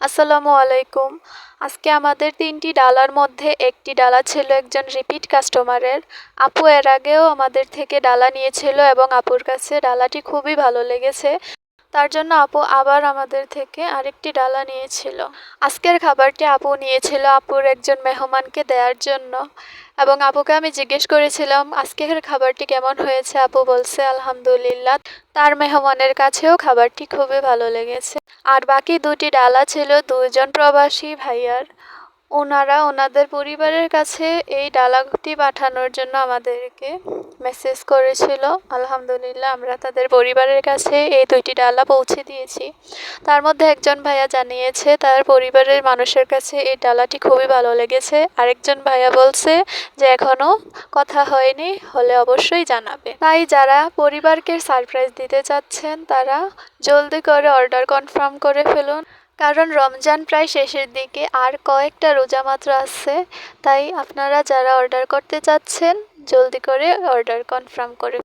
আসসালামু আলাইকুম। আজকে আমাদের ৩টি ডালার মধ্যে একটি ডালা ছিল একজন রিপিট কাস্টমারের। আপু এর আগেও আমাদের থেকে ডালা নিয়েছিল এবং আপুর কাছে ডালাটি খুবই ভালো লেগেছে। তার জন্য আপু আবার আমাদের থেকে আরেকটি ডালা নিয়েছিল। আজকের খাবারটি আপু নিয়েছিল আপুর একজন মেহমানকে দেওয়ার জন্য এবং আপুকে আমি জিজ্ঞেস করেছিলাম আজকের খাবারটি কেমন হয়েছে। আপু বলছে আলহামদুলিল্লাহ, তার মেহমানের কাছেও খাবারটি খুবই ভালো লেগেছে। আর বাকি দুটি ডালা ছিল দুজন প্রবাসী ভাইয়ার। ওনারা ওনাদের পরিবারের কাছে এই ডালাটি পাঠানোর জন্য আমাদেরকে মেসেজ করেছিল। আলহামদুলিল্লাহ, আমরা তাদের পরিবারের কাছে এই দুইটি ডালা পৌঁছে দিয়েছি। তার মধ্যে একজন ভাইয়া জানিয়েছে তার পরিবারের মানুষের কাছে এই ডালাটি খুবই ভালো লেগেছে। আরেকজন ভাইয়া বলছে যে এখনও কথা হয়নি, হলে অবশ্যই জানাবে। তাই যারা পরিবারকে সারপ্রাইজ দিতে চাচ্ছেন তারা জলদি করে অর্ডার কনফার্ম করে ফেলুন, কারণ রমজান প্রায় শেষের দিকে, আর কয়েকটা রোজা মাত্র আছে। তাই আপনারা যারা অর্ডার করতে চাচ্ছেন জলদি করে অর্ডার কনফার্ম করে